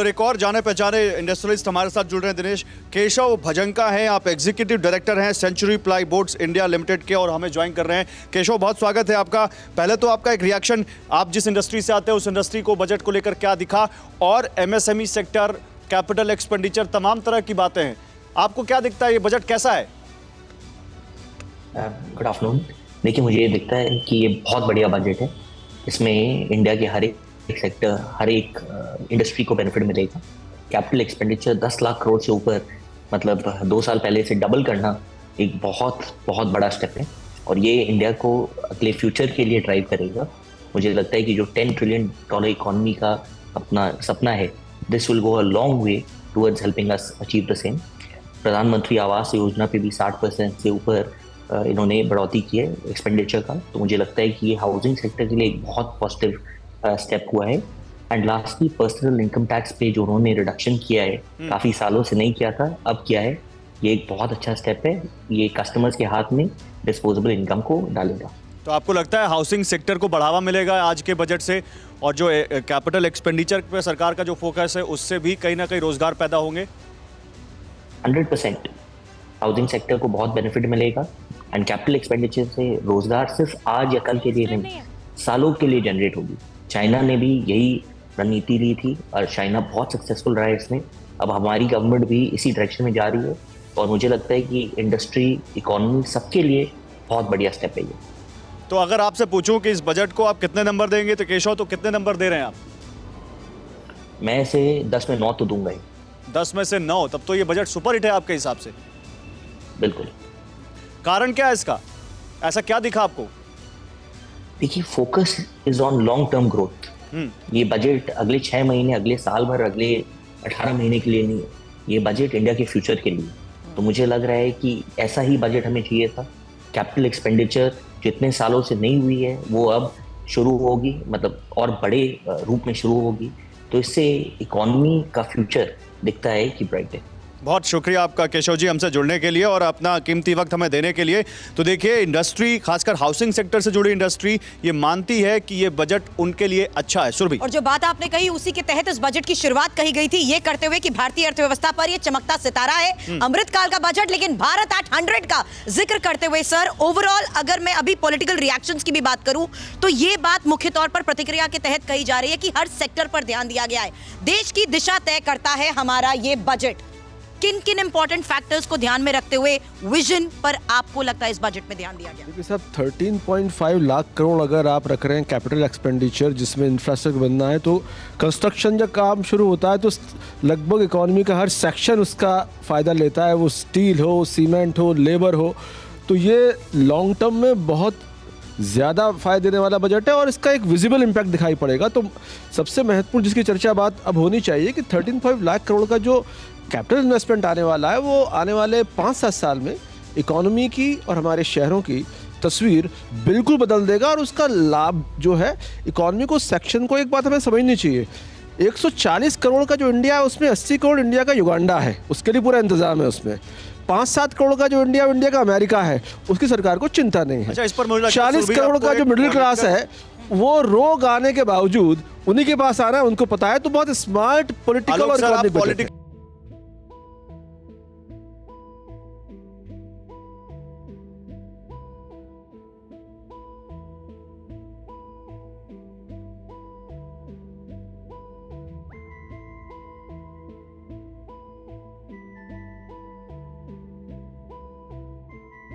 और एक और जाने पहचाने इंडस्ट्रियलिस्ट हमारे साथ जुड़ रहे हैं। दिनेश केशव भजंका हैं, आप एग्जीक्यूटिव डायरेक्टर हैं Century Plyboards India Limited के और हमें ज्वाइन कर रहे हैं। केशव, बहुत स्वागत है आपका। पहले तो आपका एक रिएक्शन, आप जिस इंडस्ट्री से आते हैं उस इंडस्ट्री को बजट को लेकर क्या दिखा, और एमएसएमई सेक्टर, कैपिटल एक्सपेंडिचर, तमाम तरह की बातें हैं, आपको क्या दिखता है, ये बजट कैसा है? Good afternoon. देखिए, मुझे ये दिखता है कि ये बहुत बढ़िया बजट है। इसमें इंडिया के हर एक सेक्टर, हर एक इंडस्ट्री को बेनिफिट मिलेगा। कैपिटल एक्सपेंडिचर 10 लाख करोड़ से ऊपर, मतलब 2 साल पहले से डबल करना एक बहुत बहुत बड़ा स्टेप है, और ये इंडिया को अगले फ्यूचर के लिए ड्राइव करेगा। मुझे लगता है कि जो $10 ट्रिलियन इकोनॉमी का अपना सपना है, this will go a long way towards helping us achieve the same. प्रधानमंत्री आवास योजना पे भी 60% से ऊपर इन्होंने बढ़ोतरी की है एक्सपेंडिचर का। तो मुझे लगता है कि ये हाउसिंग सेक्टर के लिए एक बहुत पॉजिटिव स्टेप हुआ है। And lastly, personal income tax पे जो उन्होंने रिडक्शन किया है, काफ़ी सालों से नहीं किया था, अब किया है, ये एक बहुत अच्छा स्टेप है। ये कस्टमर्स के हाथ में डिस्पोजेबल इनकम को डालेगा। तो आपको लगता है हाउसिंग सेक्टर को बढ़ावा मिलेगा आज के बजट से, और जो कैपिटल एक्सपेंडिचर पे सरकार का जो फोकस है उससे भी कहीं ना कहीं रोजगार पैदा होंगे? 100% हाउसिंग सेक्टर को बहुत बेनिफिट मिलेगा। एंड कैपिटल एक्सपेंडिचर से रोजगार सिर्फ आज या कल के लिए नहीं, सालों के लिए जनरेट होगी। चाइना ने भी यही रणनीति ली थी और चाइना बहुत सक्सेसफुल रहा है इसमें। अब हमारी गवर्नमेंट भी इसी डायरेक्शन में जा रही है, और मुझे लगता है कि इंडस्ट्री, इकोनॉमी, सबके लिए बहुत बढ़िया स्टेप है ये। तो अगर आपसे पूछूं कि इस बजट को आप कितने नंबर देंगे, तो केशव, तो कितने नंबर दे रहे हैं आप? मैं इसे 10 में 9 तो दूंगा ही। 10 में से 9? तब तो ये बजट सुपर हिट है आपके हिसाब से। बिल्कुल। कारण क्या है इसका, ऐसा क्या दिखा आपको? देखिए, focus is on long term growth. ये बजट अगले 6 महीने, अगले साल भर, अगले 18 महीने के लिए नहीं है। ये बजट इंडिया के फ्यूचर के लिए। तो मुझे लग रहा है कि ऐसा ही बजट हमें चाहिए था। कैपिटल एक्सपेंडिचर जितने सालों से नहीं हुई है वो अब शुरू होगी, मतलब और बड़े रूप में शुरू होगी। तो इससे इकोनॉमी का फ्यूचर दिखता है कि ब्राइट है। बहुत शुक्रिया आपका केशव जी, हमसे जुड़ने के लिए और अपना कीमती वक्त हमें देने के लिए। तो देखिए, इंडस्ट्री, खासकर हाउसिंग सेक्टर से जुड़ी इंडस्ट्री, ये मानती है कि ये बजट उनके लिए अच्छा है। सुरभि, और जो बात आपने कही उसी के तहत इस बजट की शुरुआत कही गई थी, ये करते हुए कि भारतीय अर्थव्यवस्था पर ये चमकता सितारा है, अमृतकाल का बजट। लेकिन भारत एट 100 का जिक्र करते हुए सर, ओवरऑल अगर मैं अभी पॉलिटिकल रिएक्शंस की भी बात करूं, तो ये बात मुख्य तौर पर प्रतिक्रिया के तहत कही जा रही है कि हर सेक्टर पर ध्यान दिया गया है। देश की दिशा तय करता है हमारा ये बजट। किन किन इंपॉर्टेंट फैक्टर्स को ध्यान में रखते हुए विजन पर आपको लगता है इस बजट में ध्यान दिया गया? क्योंकि साहब 13.5 लाख करोड़ अगर आप रख रहे हैं कैपिटल एक्सपेंडिचर, जिसमें इंफ्रास्ट्रक्चर बनना है, तो कंस्ट्रक्शन जब काम शुरू होता है तो लगभग इकोनॉमी का हर सेक्शन उसका फ़ायदा लेता है, वो स्टील हो, सीमेंट हो, लेबर हो। तो ये लॉन्ग टर्म में बहुत ज़्यादा फ़ायदा देने वाला बजट है और इसका एक विजिबल इम्पैक्ट दिखाई पड़ेगा। तो सबसे महत्वपूर्ण जिसकी चर्चा बात अब होनी चाहिए कि 13.5 लाख करोड़ का जो कैपिटल इन्वेस्टमेंट आने वाला है, वो आने वाले 5-7 साल में इकोनॉमी की और हमारे शहरों की तस्वीर बिल्कुल बदल देगा। और उसका लाभ जो है इकोनॉमी को, सेक्शन को, एक बात हमें समझनी चाहिए, 140 करोड़ का जो इंडिया है उसमें 80 करोड़ इंडिया का युगांडा है, उसके लिए पूरा इंतजाम है। उसमें 5-7 करोड़ का जो इंडिया का अमेरिका है, उसकी सरकार को चिंता नहीं है। अच्छा, इस पर मुझे 40 करोड़ का जो मिडिल क्लास है, वो रोग आने के बावजूद उन्हीं के पास आ रहा है, उनको पता है। तो बहुत स्मार्ट पॉलिटिकल और इकोनॉमिक